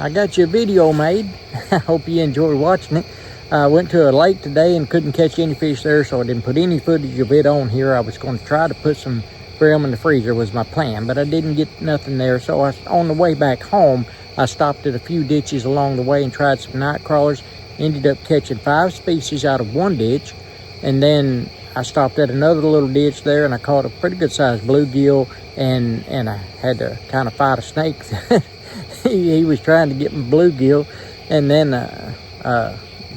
I got you a video made. I hope you enjoyed watching it. I went to a lake today and couldn't catch any fish there, so I didn't put any footage of it on here. I was going to try to put some brim in the freezer was my plan, but I didn't get nothing there. So on the way back home, I stopped at a few ditches along the way and tried some night crawlers. Ended up catching 5 species out of one ditch, and then I stopped at another little ditch there and I caught a pretty good sized bluegill, and I had to kind of fight a snake. he was trying to get my bluegill, and then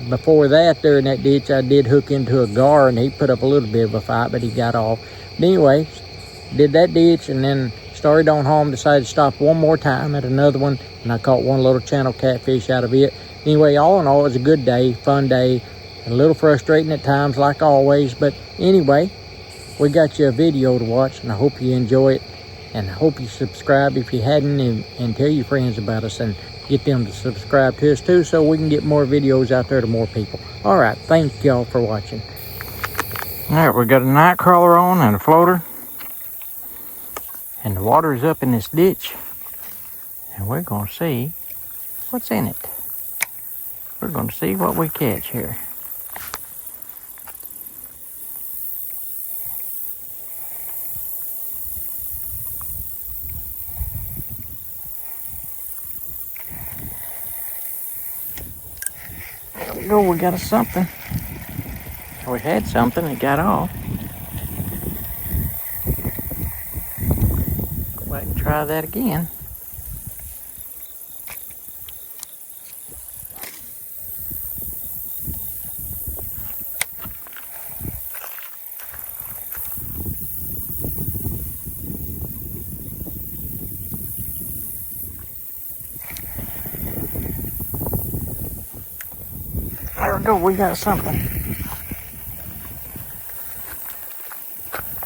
before that, there in that ditch, I did hook into a gar, and he put up a little bit of a fight, but he got off. But anyway, did that ditch and then started on home, decided to stop one more time at another one, and I caught one little channel catfish out of it. Anyway, all in all, it was a good day, fun day, a little frustrating at times like always, but anyway, we got you a video to watch, and I hope you enjoy it, and I hope you subscribe if you hadn't, and tell your friends about us and get them to subscribe to us too, so we can get more videos out there to more people. All right, thank y'all for watching. All right, we got a night crawler on and a floater, and the water's up in this ditch, and we're gonna see what's in it. We're gonna see what we catch here. There we go, we got us something. We had something, it got off. Go back and try that again. There we go, we got something.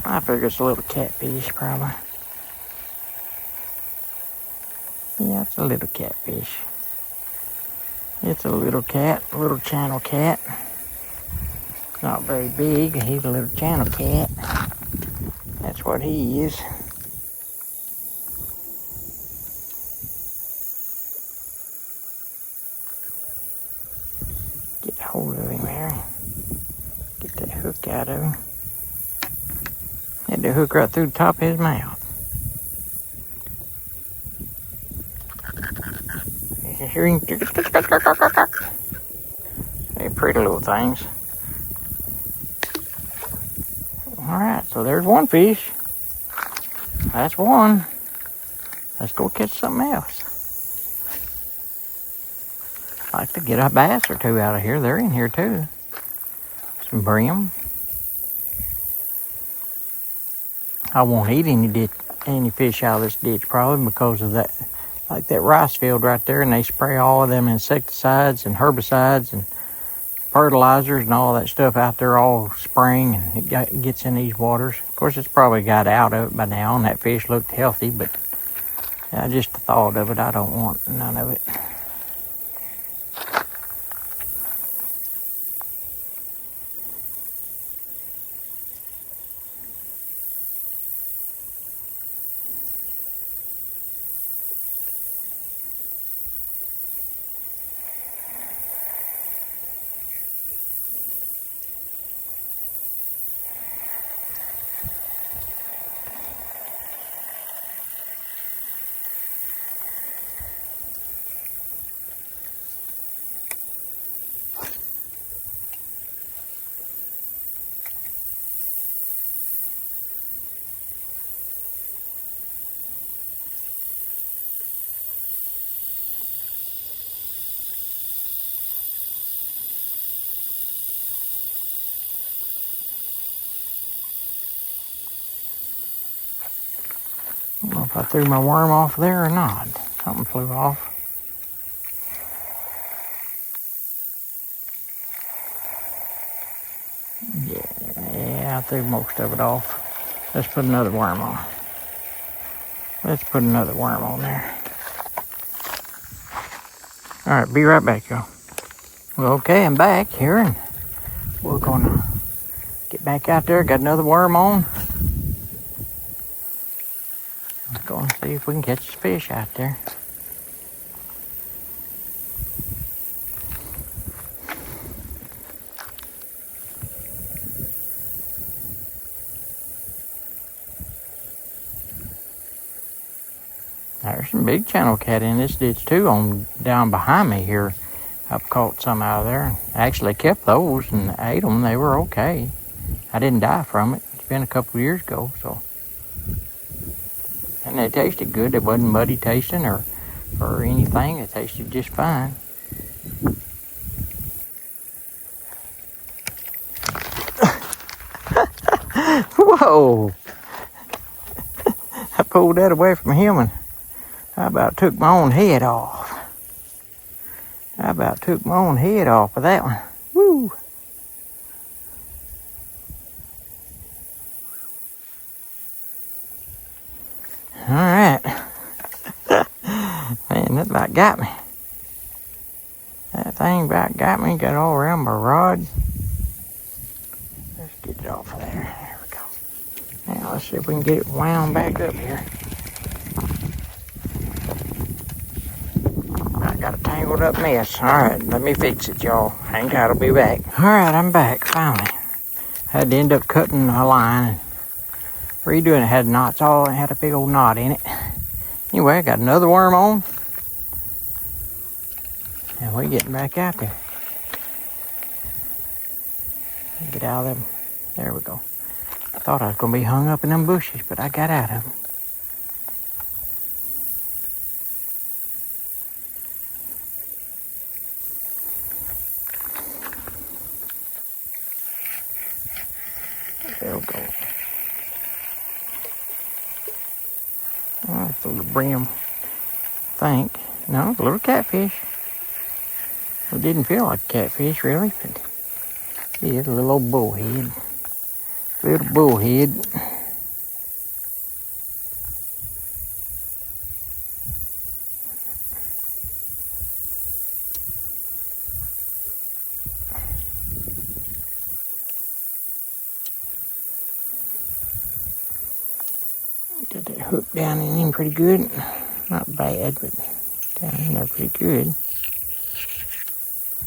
I figure it's a little catfish, probably. Yeah, it's a little catfish. It's a little cat, a little channel cat. Not very big, he's a little channel cat. That's what he is. Get hold of him there. Get that hook out of him. Had the hook right through the top of his mouth. You hear him? They're pretty little things. Alright, so there's one fish. That's one. Let's go catch something else. I'd like to get a bass or two out of here. They're in here too. Some brim. I won't eat any fish out of this ditch probably because of that, like that rice field right there, and they spray all of them insecticides and herbicides and fertilizers and all that stuff out there all spring, and it gets in these waters. Of course, it's probably got out of it by now, and that fish looked healthy, but just the thought of it, I don't want none of it. I don't know if I threw my worm off there or not. Something flew off. Yeah, I threw most of it off. Let's put another worm on. Let's put another worm on there. Alright, be right back, y'all. Well, okay, I'm back here, and we're gonna get back out there. Got another worm on. Let's go and see if we can catch a fish out there. There's some big channel cat in this ditch too, on down behind me here. I've caught some out of there. I actually kept those and ate them. They were okay. I didn't die from it. It's been a couple of years ago, so. And they tasted good. They wasn't muddy tasting or anything. It tasted just fine. Whoa! I pulled that away from him and I about took my own head off. I about took my own head off with that one. Woo! Alright. Man, that about got me. That thing about got me. Got all around my rod. Let's get it off of there. There we go. Now let's see if we can get it wound back up here. I got a tangled up mess. Alright, let me fix it, y'all. Hang tight, I'll be back. Alright, I'm back, finally. Had to end up cutting a line and redoing it. Had knots all, it had a big old knot in it. Anyway, I got another worm on. And we're getting back out there. Get out of them. There we go. I thought I was going to be hung up in them bushes, but I got out of them. There we go. Oh, it's a little brim. Think. No, it's a little catfish. It didn't feel like catfish, really, but it is a little old bullhead. Little bullhead. Got that hook down in him pretty good. Not bad, but down in there pretty good.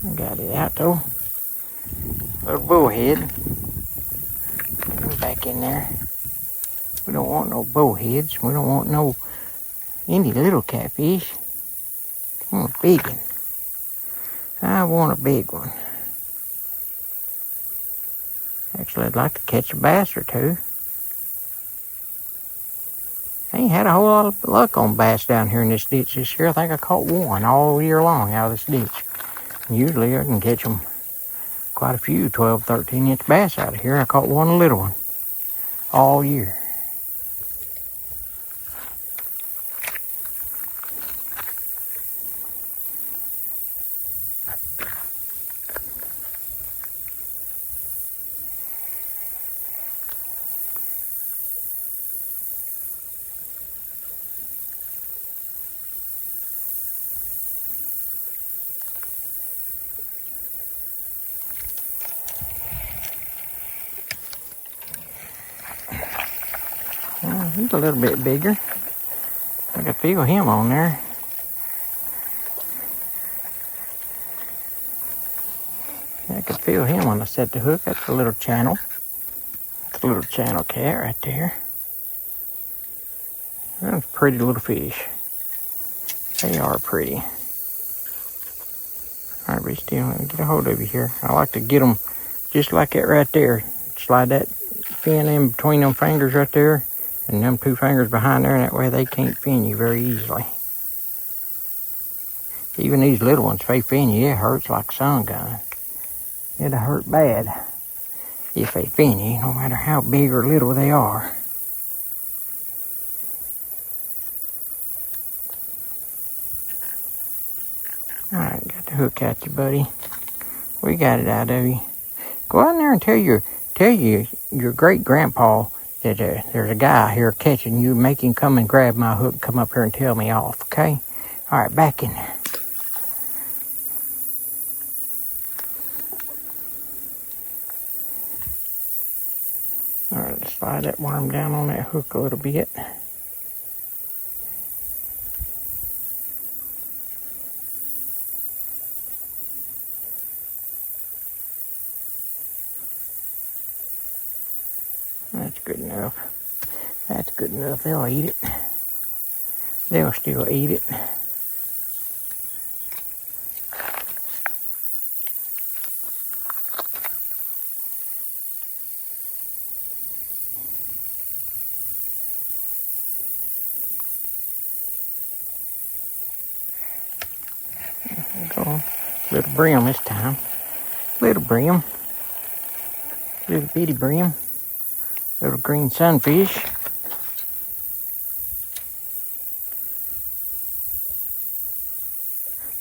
I got it out though. Little bullhead. Get him back in there. We don't want no bullheads. We don't want no any little catfish. I want a big one. I want a big one. Actually, I'd like to catch a bass or two. I ain't had a whole lot of luck on bass down here in this ditch this year. I think I caught one all year long out of this ditch. Usually I can catch them quite a few 12, 13-inch bass out of here. I caught one little one all year. He's a little bit bigger. I can feel him on there. I can feel him when I set the hook. That's a little channel. That's a little channel cat right there. That's a pretty little fish. They are pretty. Alright, be still. Let me get a hold of you here. I like to get them just like that right there. Slide that fin in between them fingers right there. And them two fingers behind there, and that way they can't fin you very easily. Even these little ones, if they fin you, it hurts like a sun gun. It'll hurt bad if they fin you, no matter how big or little they are. Alright, got the hook at you, buddy. We got it out of you. Go out there and tell your great-grandpa that there's a guy here catching you. Make him come and grab my hook, come up here and tell me off, okay? All right, back in there. All right, let's slide that worm down on that hook a little bit. That's good enough. That's good enough. They'll eat it. they'll still eat it. Go. Little brim this time. Little brim. Little bitty brim. Little green sunfish.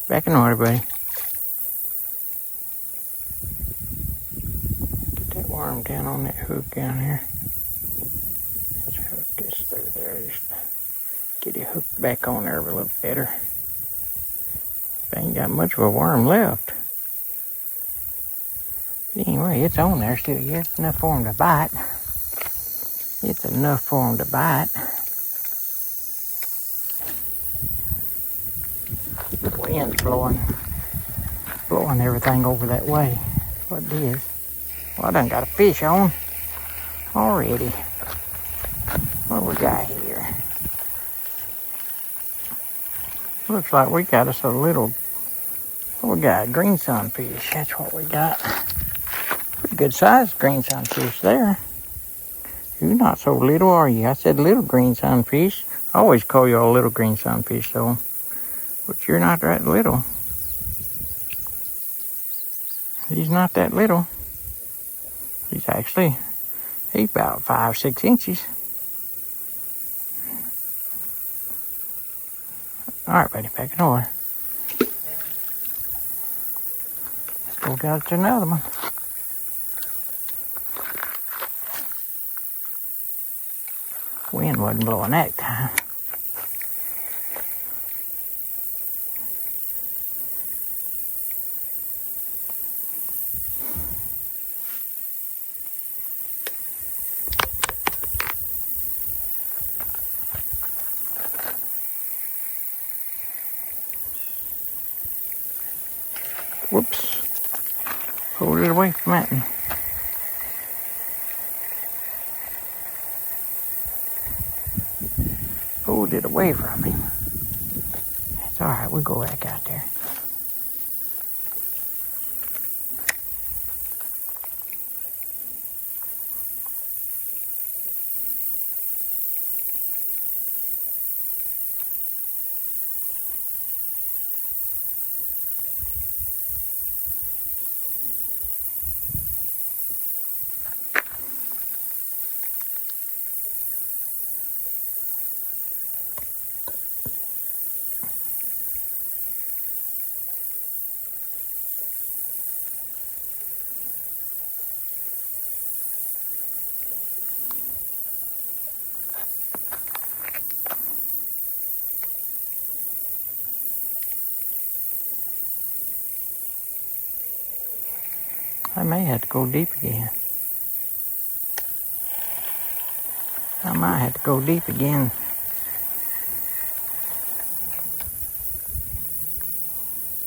Back in order, buddy. Get that worm down on that hook down here. Let's hook this through there. Just get it hooked back on there a little better. Ain't got much of a worm left. Anyway, it's on there still. Yeah, it's enough for him to bite. It's enough for him to bite. The wind's blowing everything over that way. What it is. Well, I done got a fish on already. What we got here? Looks like we got us a little, what we got? A green sunfish. That's what we got. Pretty good sized green sunfish there. You're not so little, are you? I said little green sunfish. I always call you a little green sunfish, though. But you're not that little. He's not that little. He's about 5-6 inches. All right, buddy, back in order. Let's go down to another one. Wind wasn't blowing that time. Whoops. Pulled it away from that one. Pulled it away from him. It's alright, we'll go back out there. I may have to go deep again. I might have to go deep again.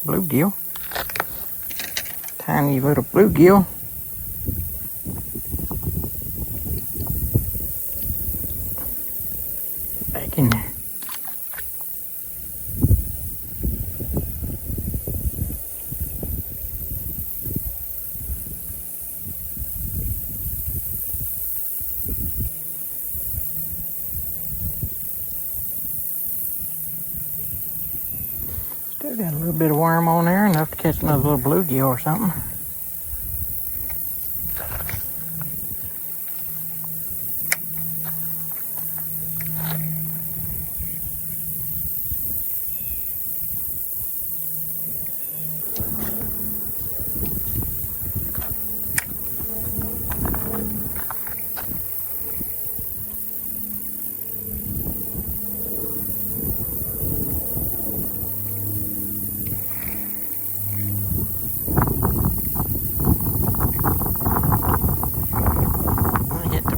Bluegill. Tiny little bluegill. Back in there. Still got a little bit of worm on there, enough to catch another little bluegill or something.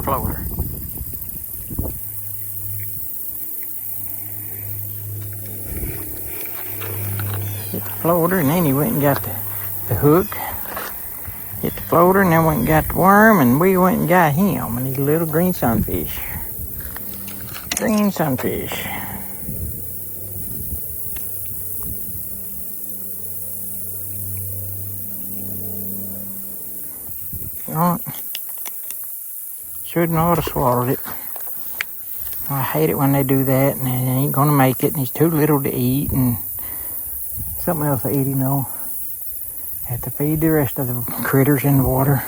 Floater. Hit the floater, and then he went and got the hook. Hit the floater, and then went and got the worm, and we went and got him, and he's a little green sunfish. Green sunfish. on it. Shouldn't ought to swallowed it. I hate it when they do that and they ain't gonna make it and he's too little to eat and something else to eat, you know. Have to feed the rest of the critters in the water.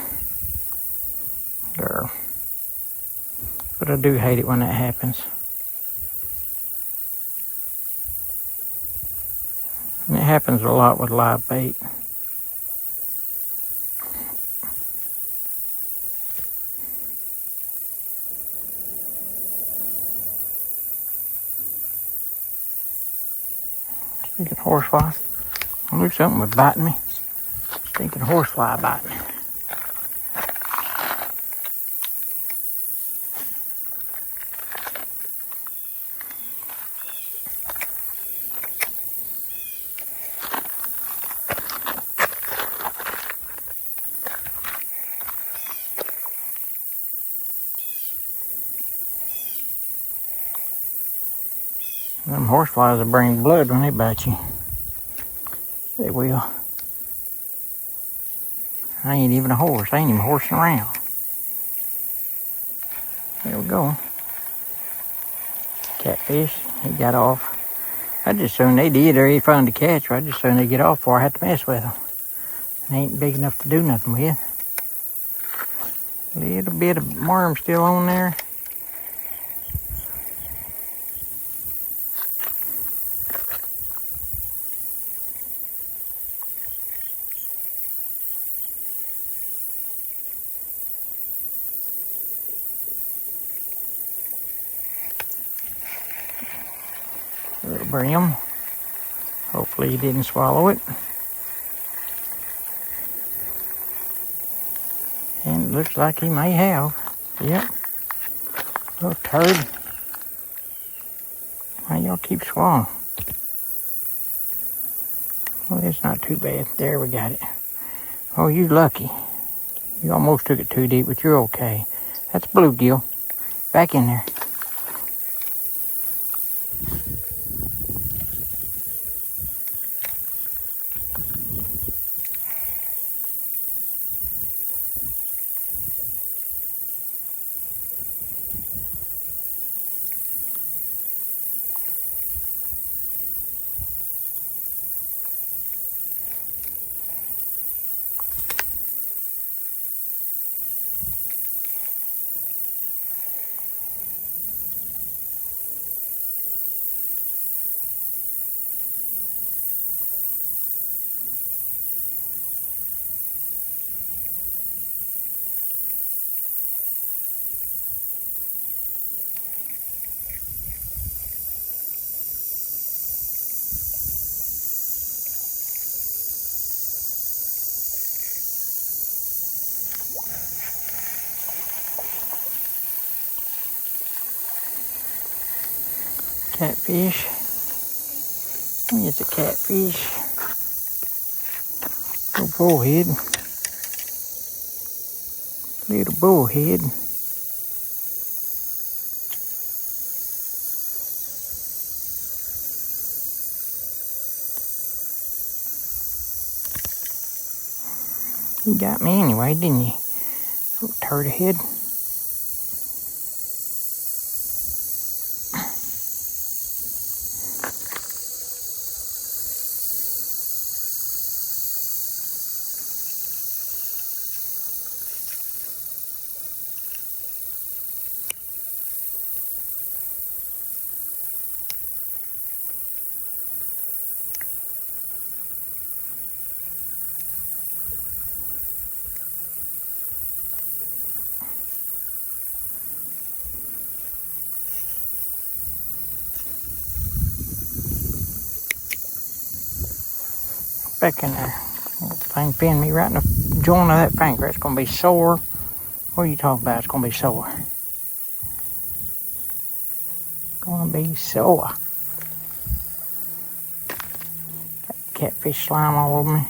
There. But I do hate it when that happens. And it happens a lot with live bait. Stinking horsefly. I knew something was biting me. Stinking horsefly biting me. Them horseflies will bring blood when they bite you. They will. I ain't even a horse. I ain't even horsing around. There we go. Catfish. He got off. I just assumed they did. They're fun to catch. I just assumed they get off before I had to mess with them. They ain't big enough to do nothing with. A little bit of worm still on there. Little brim. Hopefully he didn't swallow it. And it looks like he may have. Yep. Little turd. Why y'all keep swallowing? Well, it's not too bad. There, we got it. Oh, you lucky. You almost took it too deep, but you're okay. That's bluegill. Back in there. Catfish. It's a catfish. Little bullhead. Little bullhead. You got me anyway, didn't you? Little turtle head. Back in there. Thing pinned me right in the joint of that finger. It's gonna be sore. What are you talking about? It's gonna be sore. Gonna be sore. Got catfish slime all over me.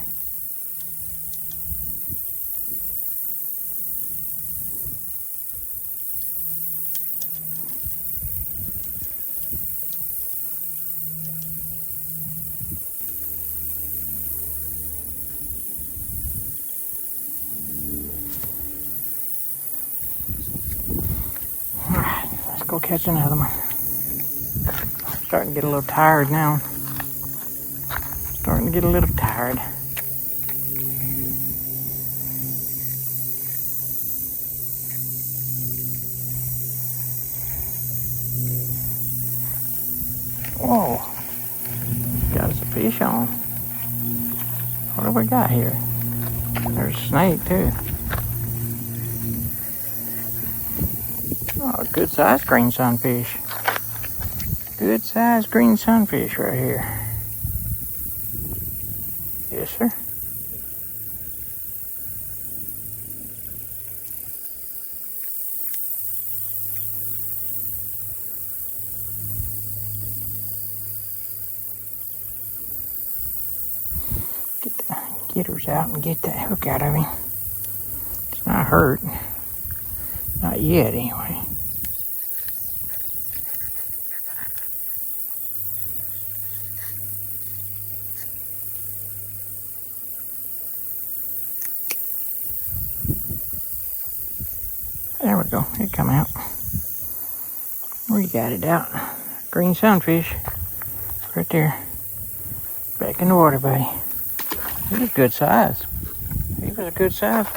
go catch another one. Starting to get a little tired now. Starting to get a little tired. Whoa. Got us a fish on. What do we got here? There's a snake too. Oh, good sized green sunfish. Good sized green sunfish right here. Yes, sir. Get the getters out and get that hook out of him. It's not hurt. Not yet, anyway. There we go. It come out. We got it out. Green sunfish. Right there. Back in the water, buddy. He was good size. He was a good size.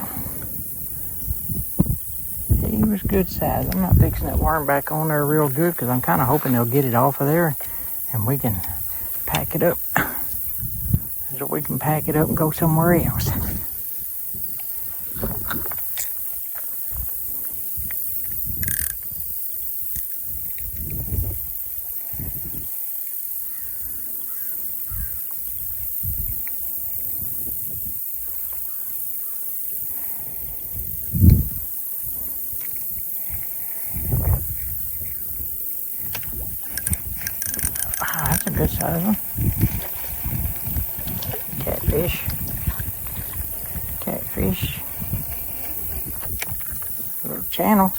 He was good size. I'm not fixing that worm back on there real good because I'm kind of hoping they'll get it off of there and we can pack it up. So we can pack it up and go somewhere else. That's a good size one. Catfish. Catfish. A little channel.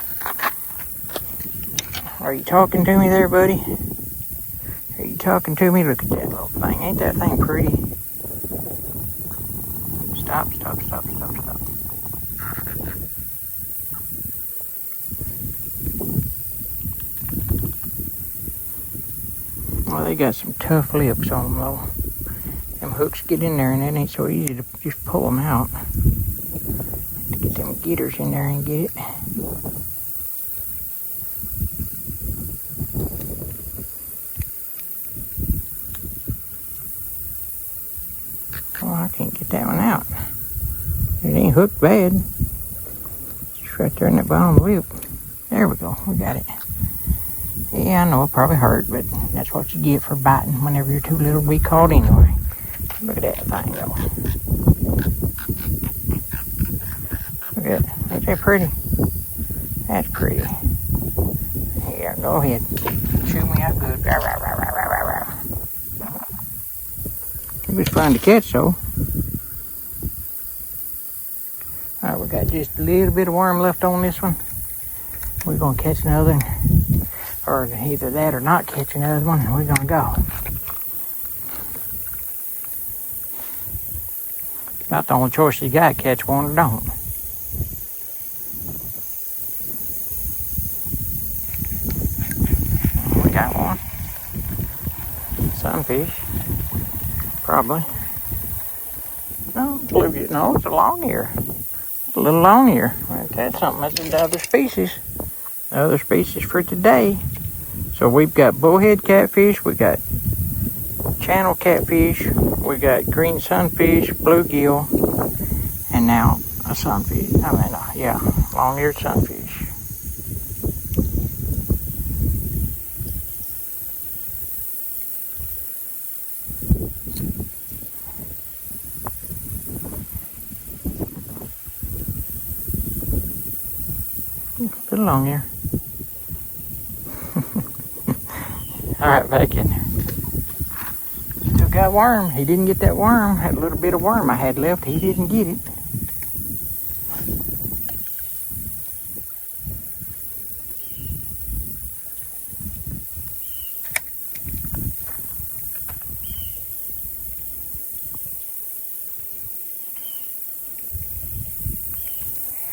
Are you talking to me there, buddy? Are you talking to me? Look at that little thing. Ain't that thing pretty? Stop, stop, stop, stop, stop. Well, they got some tough lips on them, though. Them hooks get in there, and it ain't so easy to just pull them out. To get them getters in there and get it. Oh, I can't get that one out. It ain't hooked bad. It's right there in that bottom lip. There we go. We got it. Yeah, I know it probably hurt, but that's what you get for biting whenever you're too little to be caught anyway. Look at that thing go. Look at that. Ain't that pretty? That's pretty. Yeah, go ahead. Chew me up good. Rah, rah, rah, rah, rah, rah, rah. It was fun to catch, though. Alright, we got just a little bit of worm left on this one. We're going to catch another one. Or either that or not catch another one, and we're going to go. About the only choice you got, catch one or don't. We got one. Sunfish. Probably. No, bluegill. No, it's a long ear. It's a little long ear. That's something that's in the other species. The other species for today. So we've got bullhead catfish, we got channel catfish, we got green sunfish, bluegill, and now a sunfish. Long-eared sunfish. A little long ear. Alright, back in there. Still got worm. He didn't get that worm. Had a little bit of worm I had left. He didn't get it.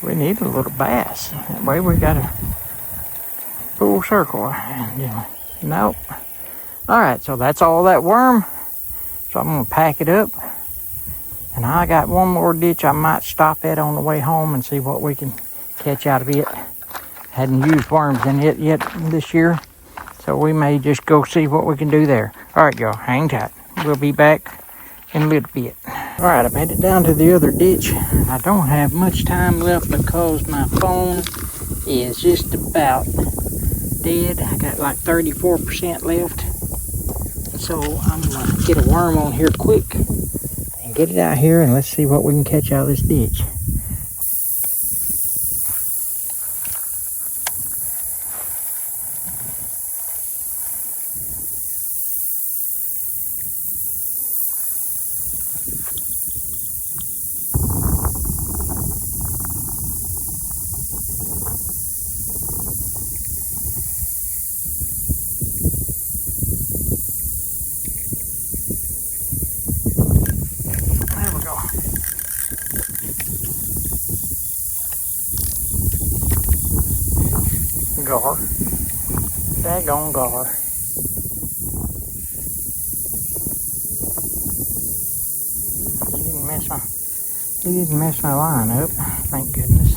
We need a little bass. That way we got full circle. Nope. All right, so that's all that worm. So I'm gonna pack it up. And I got one more ditch I might stop at on the way home and see what we can catch out of it. Hadn't used worms in it yet this year, so we may just go see what we can do there. All right, y'all, hang tight. We'll be back in a little bit. All right, I made it down to the other ditch. I don't have much time left because my phone is just about dead. I got like 34% left. So I'm gonna get a worm on here quick and get it out here, and let's see what we can catch out of this ditch. Gar. Daggone gar. He didn't mess my line up, thank goodness.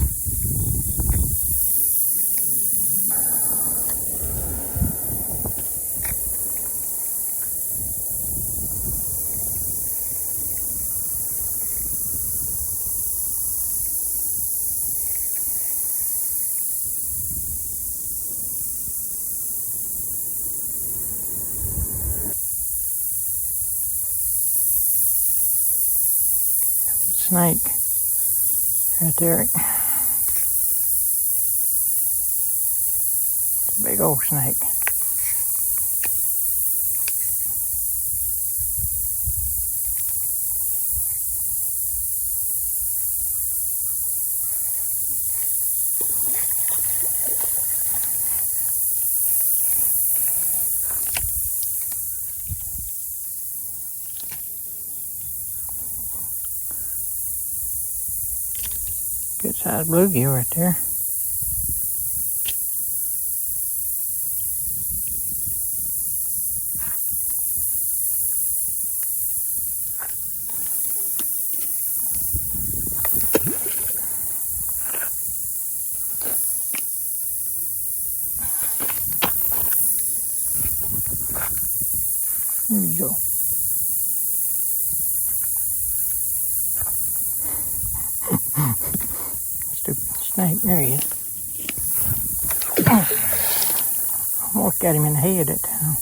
Snake right there. It's a big old snake. Good sized bluegill right there. Where'd he go? Stupid snake. There he is. Almost got him in the head that time.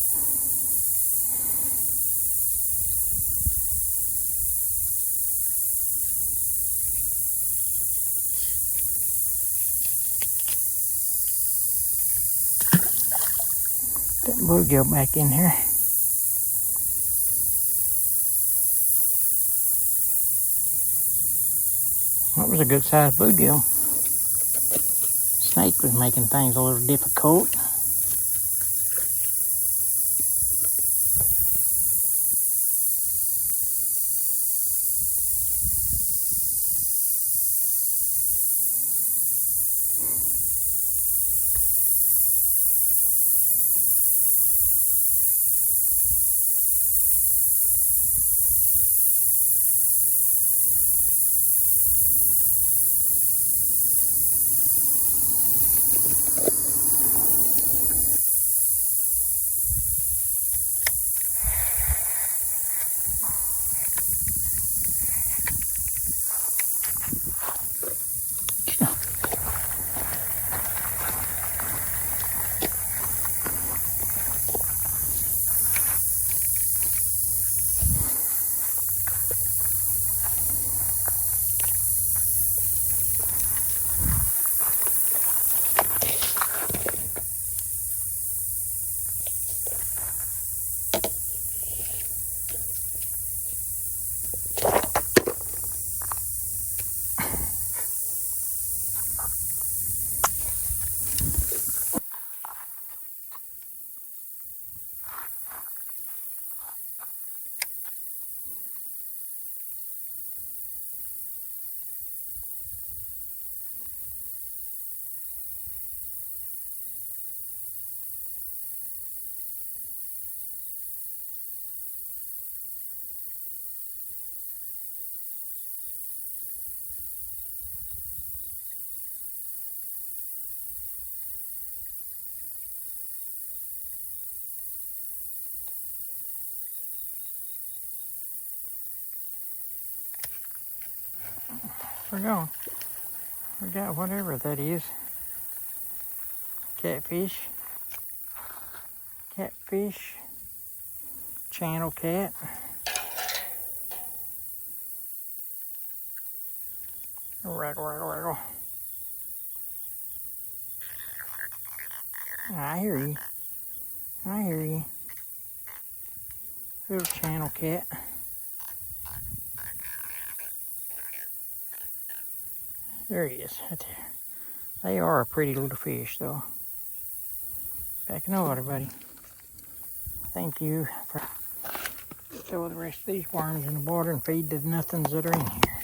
That bluegill back in here. That was a good sized bluegill. Snake was making things a little difficult. We're going. We got whatever that is. Catfish. Catfish. Channel cat. Rattle, rattle, rattle. I hear you. I hear you. Little channel cat. There he is, right there. They are a pretty little fish, though. Back in the water, buddy. Thank you for throw the rest of these worms in the water and feed the nothings that are in here.